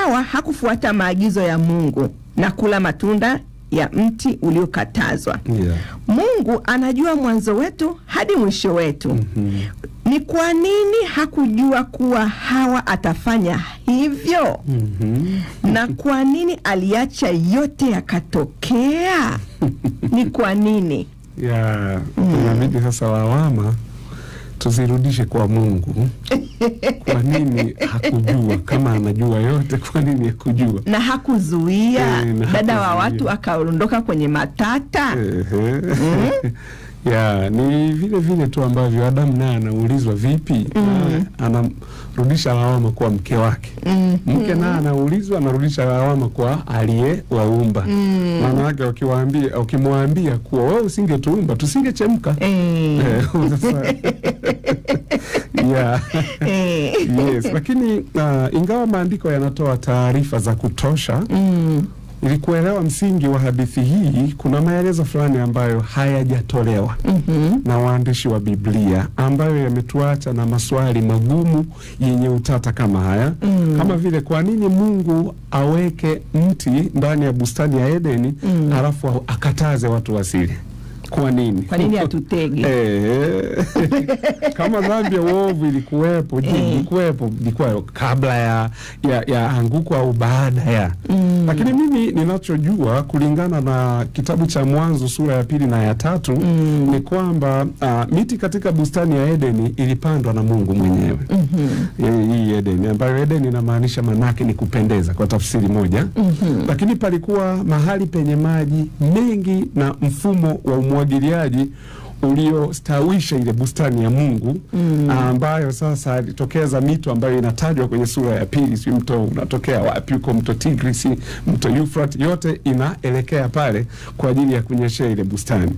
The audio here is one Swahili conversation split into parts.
Hawa hakufuata maagizo ya Mungu na kula matunda ya mti uliokatazwa. Mungu anajua mwanzo wetu hadi mwisho wetu. Ni kwa nini hakujua kuwa Hawa atafanya hivyo? Na kwa nini aliacha yote yakatokea? Ni kwa nini? Inabidi sasa lawama tuzirudishe kwa Mungu. Kwa nini hakujua? Kama anajua yote, kwa nini hakujua? Na hakuzuia dada wa watu akaondoka kwenye matata. Ni vile vile tu ambavyo Adamu naye anaulizwa vipi, anarudisha lawama kwa mke wake. Mke naye anaulizwa, anarudisha lawama kwa aliyewaumba. Maana yake ukimwambia kuwa wewe usingetuumba tusingechemka. Yes, lakini ingawa maandiko yanatoa taarifa za kutosha, ili kuelewa msingi wa hadithi hii, kuna maelezo fulani ambayo hayajatolewa na waandishi wa Biblia, ambayo yametuacha na maswali magumu yenye utata kama haya. Kama vile, kwa nini Mungu aweke mti ndani ya bustani ya Edeni halafu akataze watu wasile? Kwa nini? Kwa nini atutege? Kama dhambi ya uovu ilikuwepo, ilikuwa kabla ya anguko au baada ya. Lakini mimi ninachojua kulingana na kitabu cha Mwanzo sura ya 2 na ya 3 ni kwamba miti katika bustani ya Edeni ilipandwa na Mungu mwenyewe. Hii Edeni, ambayo Edeni inamaanisha manake ni kupendeza kwa tafsiri moja. Lakini palikuwa mahali penye maji mengi na mfumo wa umwagiliaji uliostawisha ile bustani ya Mungu, ambayo sasa alitokeza mito ambayo inatajwa kwenye sura ya 2. Si mto unatokea wapi huko, mto Tigris, mto Euphrates, yote inaelekea pale kwa ajili ya kunyeshea ile bustani.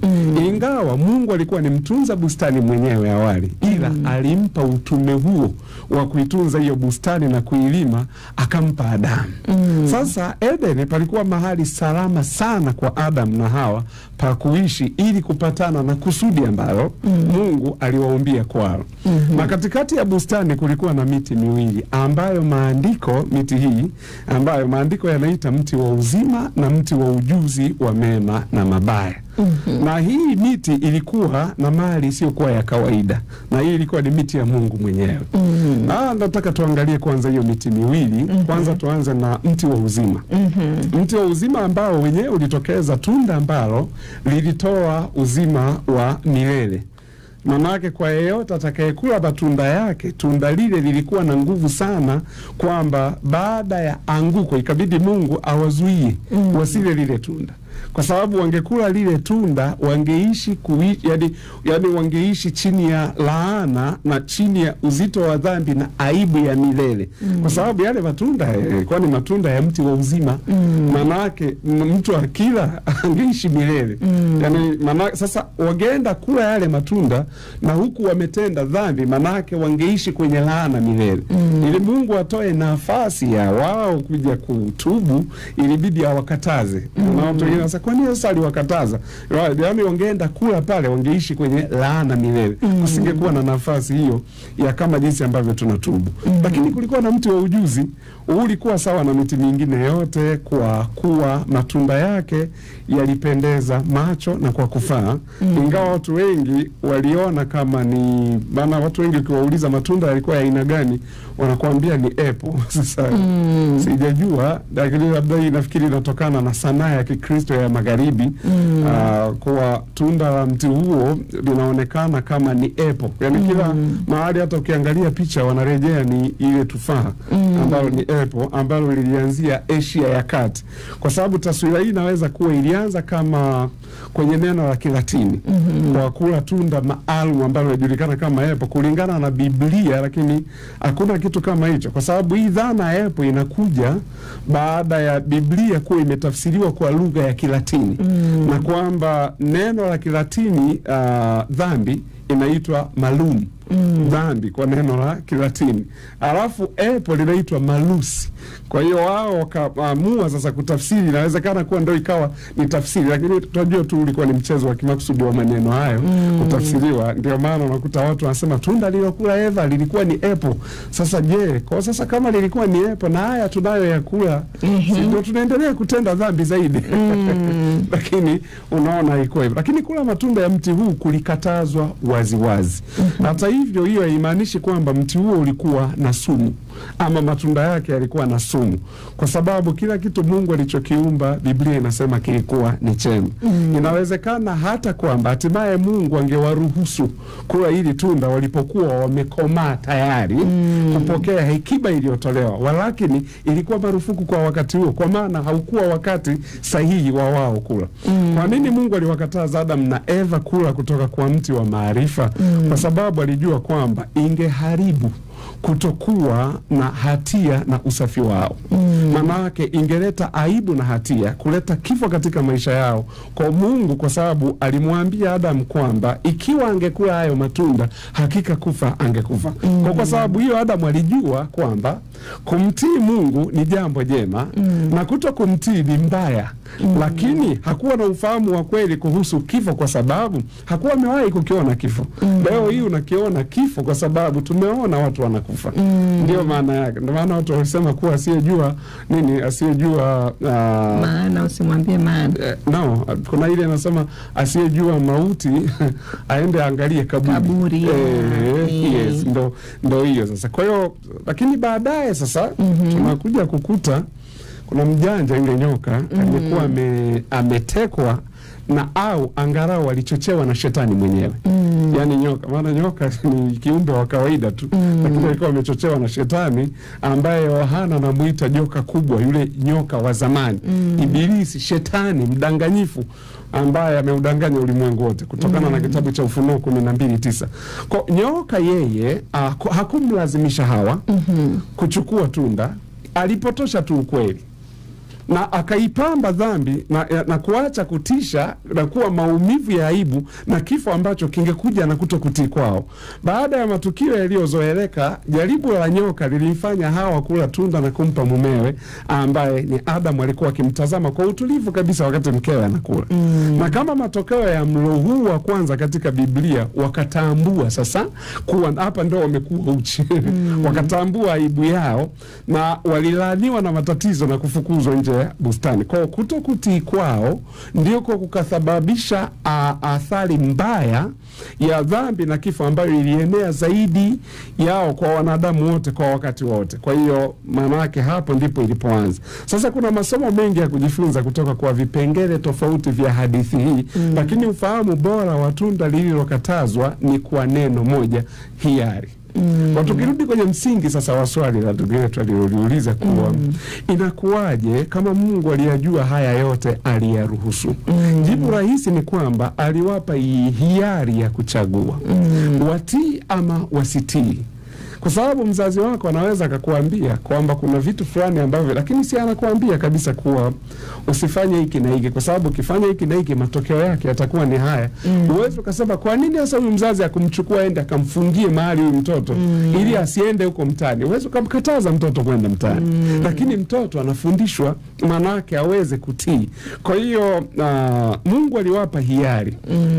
Ingawa Mungu alikuwa ni mtunza bustani mwenyewe awali, ila alimpa utume huo wa kuitunza hiyo bustani na kuilima, akampa Adamu. Sasa Edeni palikuwa mahali salama sana kwa Adamu na Hawa pa kuishi ili kupatana na kusudi ambalo Mungu aliwaumbia kwao. Na katikati ya bustani kulikuwa na miti miwili ambayo miti hii ambayo maandiko yanaita mti wa uzima na mti wa ujuzi wa mema na mabaya. Na hii miti ilikuwa na mali isiyokuwa ya kawaida, na hii ilikuwa ni miti ya Mungu mwenyewe. Na nataka tuangalie kwanza hiyo miti miwili. Kwanza tuanze na mti wa uzima. Mti wa uzima ambao wenyewe ulitokeza tunda ambalo lilitoa uzima wa milele. Manake kwa yeyote atakayekula matunda yake, tunda lile lilikuwa na nguvu sana, kwamba baada ya anguko ikabidi Mungu awazuie wasile lile tunda. Kwa sababu wangekula lile tunda, wangeishi yani wangeishi chini ya laana na chini ya uzito wa dhambi na aibu ya milele. Kwa sababu yale matunda yalikuwa ni matunda ya mti wa uzima. Manake mtu akila angeishi milele. Yani sasa wangeenda kula yale matunda na huku wametenda dhambi, manake wangeishi kwenye laana milele. Ili Mungu atoe nafasi ya wao kuja kutubu, ilibidi awakataze. Na watu wengine sasa, kwa nini sasa aliwakataza? Yaani wangeenda kula pale wangeishi kwenye laana milele. Kusingekuwa na nafasi hiyo ya kama jinsi ambavyo tunatubu. Lakini kulikuwa na mti wa ujuzi, ulikuwa sawa na miti mingine yote kwa kuwa matunda yake yalipendeza macho na kwa kufaa. Ingawa watu wengi waliona kama ni watu wengi ukiwauliza matunda yalikuwa ya aina gani, wanakuambia ni apple. Sasa sijajua, lakini labda nafikiri inatokana na sanaa ya Kikristo ya magharibi. Kwa tunda la mti huo linaonekana kama ni apple. Yani kila mahali hata ukiangalia picha wanarejea ni ile tufaha ambalo ni apple, ambalo lilianzia Asia ya Kati. Kwa sababu taswira hii inaweza kuwa ilianza kama kwenye neno la Kilatini, kwa kula tunda maalum ambalo linajulikana kama apple kulingana na Biblia, lakini hakuna kitu kama hicho. Kwa sababu hii dhana ya apple inakuja baada ya Biblia kuwa imetafsiriwa kwa lugha ya Kilatini. Na kwamba neno la Kilatini dhambi inaitwa malum, dhambi kwa neno la Kilatini. Alafu apple linaitwa malus. Kwa hiyo wao wakaamua sasa kutafsiri, inawezekana kuwa ndio ikawa ni tafsiri, lakini tunajua tu ulikuwa ni mchezo wa kimakusudi wa maneno hayo kutafsiriwa. Ndio maana unakuta watu wanasema tunda lililokula Eva lilikuwa ni apple. Sasa je, kwa sasa kama lilikuwa ni apple na haya tunayo ya kula, ndio tunaendelea kutenda dhambi zaidi. Lakini unaona haiko hivyo. Lakini kula matunda ya mti huu kulikatazwa waziwazi. Hata hivyo hiyo haimaanishi kwamba mti huo ulikuwa na sumu ama matunda yake yalikuwa na sumu, kwa sababu kila kitu Mungu alichokiumba Biblia inasema kilikuwa ni chema. Inawezekana hata kwamba hatimaye Mungu angewaruhusu kula hili tunda walipokuwa wamekomaa tayari kupokea hekima iliyotolewa, walakini ilikuwa marufuku kwa wakati huo, kwa maana haukuwa wakati sahihi wa wao kula. Kwa nini Mungu aliwakataza Adam na Eva kula kutoka kwa mti wa maarifa? Kwa sababu alijua kwamba ingeharibu kutokuwa na hatia na usafi wao. Manake ingeleta aibu na hatia, kuleta kifo katika maisha yao kwa Mungu, kwa sababu alimwambia Adam kwamba ikiwa angekula hayo matunda hakika kufa angekufa. Kwa sababu hiyo Adam alijua kwamba kumtii Mungu ni jambo jema na kutokumtii ni mbaya. Lakini hakuwa na ufahamu wa kweli kuhusu kifo, kwa sababu hakuwa amewahi kukiona kifo. Leo hii unakiona kifo kwa sababu tumeona watu wanakufa. Ndio maana yake. Ndio maana watu wanasema kuwa asiyejua nini, asiyejua maana usimwambie maana. No, kuna ile inasema asiyejua mauti aende angalie kaburi. Yes, ndo hiyo sasa. Kwa hiyo lakini baadaye sasa tunakuja kukuta kuna mjanja yule nyoka aliyekuwa ametekwa na au angalau alichochewa na shetani mwenyewe. Yani nyoka, maana nyoka ni kiumbe wa kawaida tu, lakini alikuwa amechochewa na shetani ambaye Yohana anamuita joka kubwa, yule nyoka wa zamani. Ibilisi, shetani mdanganyifu ambaye ameudanganya ulimwengu wote, kutokana na kitabu cha Ufunuo 12:9. Kwa nyoka yeye hakumlazimisha Hawa kuchukua tunda, alipotosha tu ukweli na akaipamba dhambi na kuacha kutisha na kuwa maumivu ya aibu na kifo ambacho kingekuja na kutokutii kwao. Baada ya matukio yaliyozoeleka, jaribu la nyoka lilifanya Hawa kula tunda na kumpa mumewe ambaye ni Adam alikuwa akimtazama kwa utulivu kabisa wakati mkewe anakula. Na kama matokeo ya mlo huu wa kwanza katika Biblia, wakatambua sasa kuwa hapa ndio wamekuwa uchi. Wakatambua aibu yao na walilaaniwa na matatizo na kufukuzwa nje bustani. Kwa kutokutii kwao ndio kukasababisha athari mbaya ya dhambi na kifo ambayo ilienea zaidi yao kwa wanadamu wote kwa wakati wote. Kwa hiyo maana yake hapo ndipo ilipoanza. Sasa kuna masomo mengi ya kujifunza kutoka kwa vipengele tofauti vya hadithi hii, lakini ufahamu bora wa tunda lililokatazwa ni kwa neno moja, hiari. Kwa tukirudi kwenye msingi sasa wa swali la ndugu yetu aliloliuliza kuwa inakuwaje kama Mungu aliyajua haya yote aliyaruhusu? Jibu rahisi ni kwamba aliwapa hiari ya kuchagua, watii ama wasitii. Kwa sababu mzazi wako anaweza akakuambia kwamba kuna vitu fulani ambavyo, lakini si anakuambia kabisa kuwa usifanye hiki na hiki, kwa sababu ukifanya hiki na hiki matokeo yake yatakuwa ni haya. Uwezo ukasema kwa nini sasa huyu mzazi akumchukua aende akamfungie mahali huyu mtoto ili asiende huko mtaani? Uwezo kumkataza mtoto kwenda mtaani. Lakini mtoto anafundishwa manake aweze kutii. Kwa hiyo Mungu aliwapa hiari.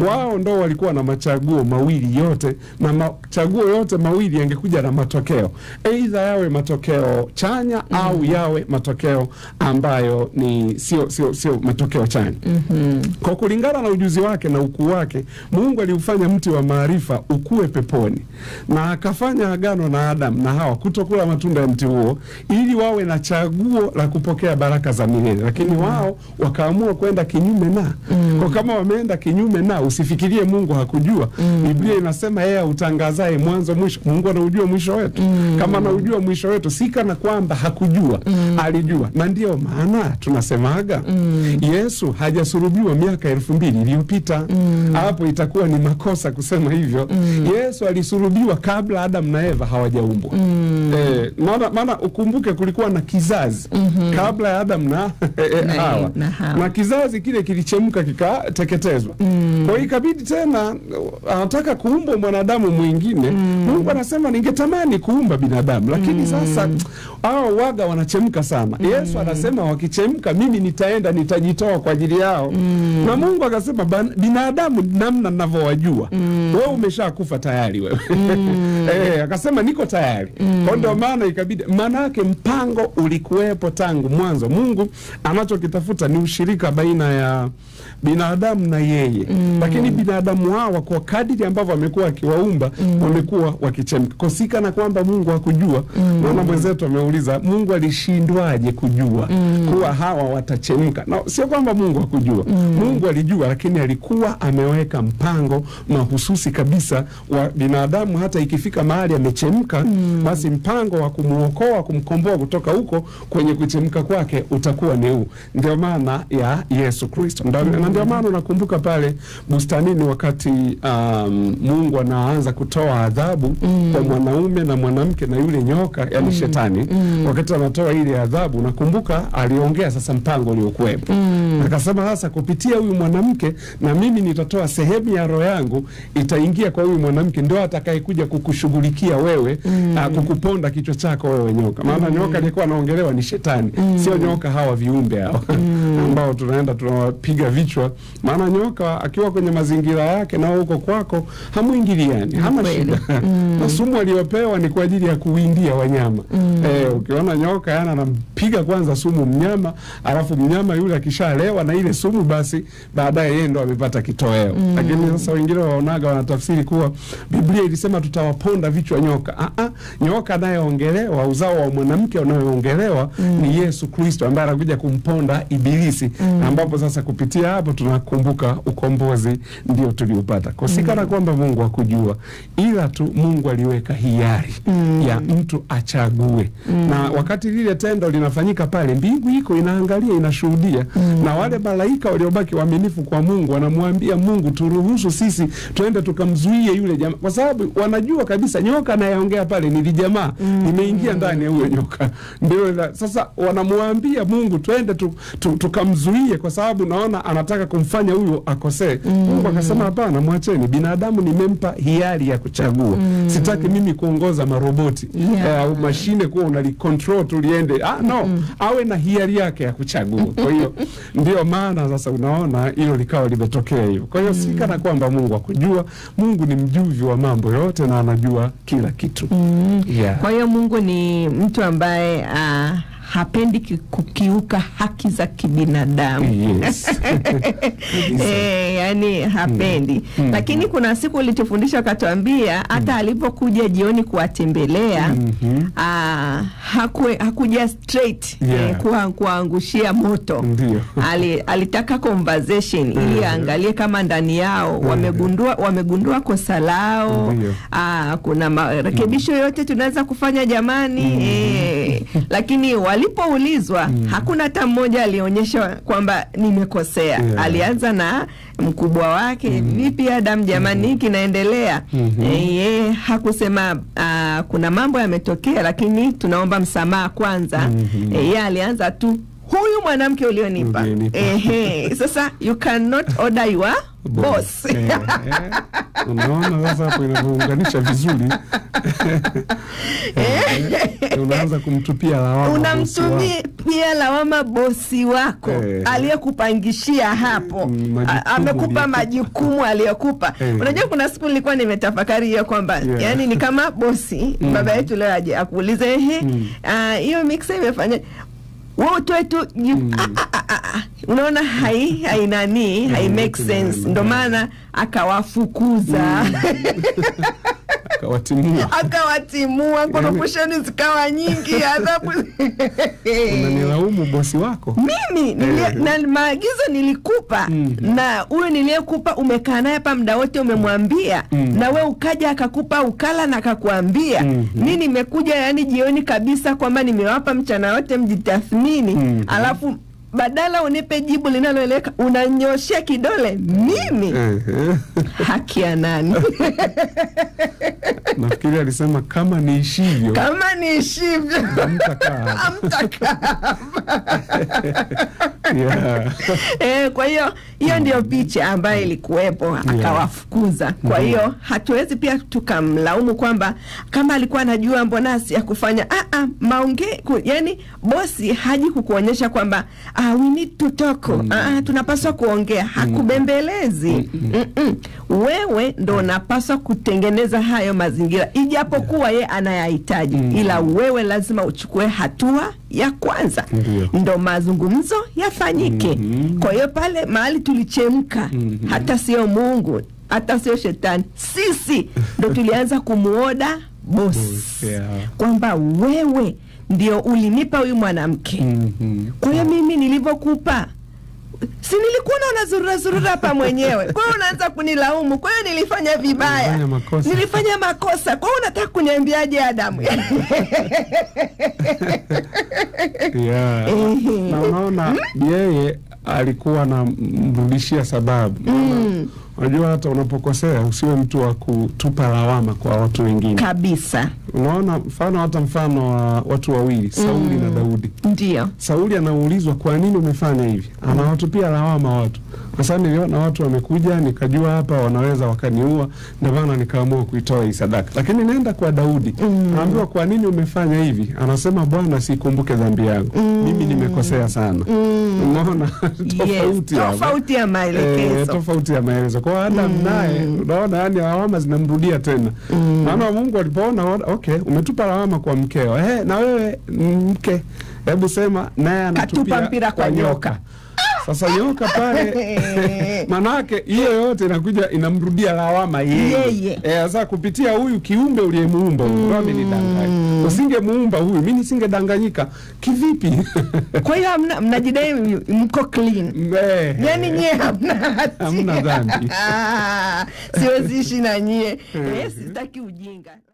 Wao ndo walikuwa na machaguo mawili yote, na machaguo yote mawili yangekuja na matokeo. Aidha yawe matokeo chanya au yawe matokeo ambayo ni sio matokeo chanya. Kwa kulingana na ujuzi wake na ukuu wake, Mungu aliufanya mti wa maarifa ukue peponi. Na akafanya agano na Adam na Hawa kutokula matunda ya mti huo ili wawe na chaguo la kupokea baraka za milele. Lakini wao wakaamua kwenda kinyume na. Kwa kama wameenda kinyume na, usifikirie Mungu hakujua. Biblia inasema yeye utangazaye mwanzo mwisho. Mungu anaujua mwisho mwisho wetu. Kama anaujua mwisho wetu, si kana kwamba hakujua, alijua. Na ndio maana tunasemaga Yesu hajasulubiwa miaka 2000 iliyopita. Hapo itakuwa ni makosa kusema hivyo. Yesu alisulubiwa kabla Adam na Eva hawajaumbwa. Maana ukumbuke kulikuwa na kizazi kabla ya Adam na Hawa. Na kizazi kile kilichemka kikateketezwa. Kwa hiyo ikabidi tena anataka kuumba mwanadamu mwingine. Mungu anasema ningetamani kuumba binadamu, lakini sasa hao waga wanachemka sana. Yesu anasema wakichemka mimi nitaenda nitajitoa kwa ajili yao. Na Mungu akasema binadamu namna ninavyowajua, wewe umeshakufa tayari wewe. Akasema niko tayari. Kwa ndio maana ikabidi, maana yake mpango ulikuwepo tangu mwanzo. Mungu anachokitafuta ni ushirika baina ya binadamu na yeye. Lakini binadamu hawa kwa kadiri ambavyo amekuwa akiwaumba wamekuwa wakichemka. Kosika na kwamba Mungu hakujua. Maana mwenzetu ameuliza Mungu alishindwaje kujua kuwa hawa watachemka. Na sio kwamba Mungu hakujua. Mungu alijua, lakini alikuwa ameweka mpango mahususi kabisa wa binadamu. Hata ikifika mahali amechemka, basi mpango wa kumuokoa, kumkomboa kutoka huko kwenye kuchemka kwake utakuwa ni huu. Ndio maana ya Yesu Kristo. Ndio maana nakumbuka pale bustanini wakati Mungu anaanza kutoa adhabu kwa mwanaume na mwanamke na yule nyoka, yani shetani. Wakati anatoa ile adhabu, nakumbuka aliongea sasa mpango uliokuwepo. Akasema sasa kupitia huyu mwanamke na mimi nitatoa sehemu ya roho yangu itaingia kwa huyu mwanamke, ndio atakayekuja kukushughulikia wewe, kukuponda kichwa chako wewe nyoka. Maana nyoka alikuwa anaongelewa ni shetani, sio nyoka hawa viumbe hawa ambao tunaenda tunawapiga vichwa. Maana nyoka akiwa kwenye mazingira yake na huko kwako hamuingiliani, hana shida. Na sumu aliyopewa ni kwa ajili ya kuwindia wanyama. Ukiona nyoka yana anampiga kwanza sumu mnyama, alafu mnyama yule akishalewa na ile sumu, basi baadaye yeye ndo amepata kitoweo. Lakini sasa wengine waonaga wanatafsiri kuwa Biblia ilisema tutawaponda vichwa nyoka. Nyoka anayeongelewa, uzao wa mwanamke unaoongelewa ni Yesu Kristo ambaye anakuja kumponda ibilisi, ambapo sasa kupitia hapo tunakumbuka ukombozi ndio tuliupata. Kosikana kwamba Mungu hakujua, ila tu Mungu aliweka hiari ya mtu achague. Na wakati lile tendo linafanyika pale, mbingu iko inaangalia, inashuhudia. Na wale malaika waliobaki waaminifu kwa Mungu wanamwambia Mungu, turuhusu sisi tuende tukamzuie yule jamaa, kwa sababu wanajua kabisa nyoka anayeongea pale ni jamaa nimeingia ndani ya huyo nyoka. Ndio sasa wanamwambia Mungu tuende tukamzuie, kwa sababu naona anataka kumfanya huyo akosee. Mungu akasema hapana, mwacheni, binadamu nimempa hiari ya kuchagua. Sitaki mimi kuongoza maroboti au mashine kuwa unalicontrol tuliende. Awe na hiari yake ya kuchagua. Kwa hiyo ndio maana sasa unaona hilo likawa limetokea hivyo. Kwa hiyo sikana kwamba Mungu hakujua. Mungu ni mjuvi wa mambo yote na anajua kila kitu. Kwa hiyo Mungu ni mtu ambaye hapendi kukiuka haki za kibinadamu. Yani hapendi. Lakini kuna siku ulitufundisha akatuambia hata alipokuja jioni kuwatembelea hakuja straight kuangushia moto. Alitaka conversation ili angalie kama ndani yao wamegundua kosa lao. Kuna marekebisho yote tunaweza kufanya jamani. Lakini walipoulizwa hakuna hata mmoja alionyesha kwamba nimekosea. Alianza na mkubwa wake, vipi Adam jamani, hiki kinaendelea? Yeye hakusema kuna mambo yametokea lakini tunaomba msamaha kwanza. Yeye alianza tu, huyu mwanamke ulionipa. Sasa you cannot order your boss. Unaona sasa hapo inaunganisha vizuri. Unaanza kumtupia lawama. Unamtupia lawama bosi wako aliyekupangishia hapo. Amekupa majukumu aliyokupa. Unajua kuna siku nilikuwa nimetafakari hiyo kwamba yani ni kama bosi baba yetu leo aje akuulize hiyo mix imefanya wewe tu Unaona hai make sense. Ndio maana akawafukuza. Akawatimua koroposheni zikawa nyingi, adhabu. Unanilaumu bosi wako? Mimi na maagizo nilikupa, na huyo niliyekupa umekaa naye hapa muda wote umemwambia, na we ukaja akakupa ukala na akakuambia. Mimi nimekuja yani jioni kabisa kwamba nimewapa mchana wote mjitathmini, alafu badala unipe jibu linaloeleweka unanyoshia kidole mimi. Haki ya nani? Nafikiri alisema kama niishivyo. Kama niishivyo. Amtakaa. Yeah. Kwa hiyo ndio picha ambayo ilikuwepo, akawafukuza. Kwa hiyo hatuwezi pia tukamlaumu kwamba kama alikuwa anajua mbona si ya kufanya. Yani bosi haji kukuonyesha kwamba we need to talk. Tunapaswa kuongea. Hakubembelezi. Wewe ndo unapaswa kutengeneza hayo mazingira, ijapokuwa ye anayahitaji, ila wewe lazima uchukue hatua ya kwanza. Ndo mazungumzo yafanyike. Kwa hiyo pale mahali tulichemka, hata sio Mungu, hata sio shetani, sisi ndo tulianza kumuoda bosi. Kwamba wewe ndio ulinipa huyu mwanamke. Kwa hiyo mimi nilivyokupa, si nilikuwa na zurura hapa mwenyewe. Kwa hiyo unaanza kunilaumu. Kwa hiyo nilifanya vibaya. Nilifanya makosa. Kwa hiyo unataka kuniambiaje Adamu? Na unaona yeye alikuwa anamrudishia sababu. Unajua hata unapokosea usiwe mtu wa kutupa lawama kwa watu wengine. Kabisa. Unaona mfano wa watu wawili, Sauli na Daudi. Ndio. Sauli anaulizwa kwa nini umefanya hivi? Anawatupia lawama watu. Sasa niliona watu wamekuja, nikajua hapa wanaweza wakaniua, ndio maana nikaamua kuitoa hii sadaka. Lakini nenda kwa Daudi, anaambiwa kwa nini umefanya hivi? Anasema Bwana sikumbuke dhambi yangu. Mimi nimekosea sana. Unaona tofauti ya maelekezo. Tofauti ya maelezo. Kwa Adam naye unaona yani lawama zinamrudia tena. Maana Mungu alipoona okay, umetupa lawama kwa mkeo. Na wewe mke, hebu sema naye anatupia mpira kwa nyoka. Sasa nyoka pale manake hiyo yote inakuja inamrudia lawama yeye. Sasa kupitia huyu kiumbe uliyemuumba, mimi nidanganya. Usingemuumba huyu, mimi nisingedanganyika. Kivipi? Kwa hiyo mnajidai mko clean. Yani nyie hamna dhambi. Siwezi ishi na nyie. Sitaki ujinga.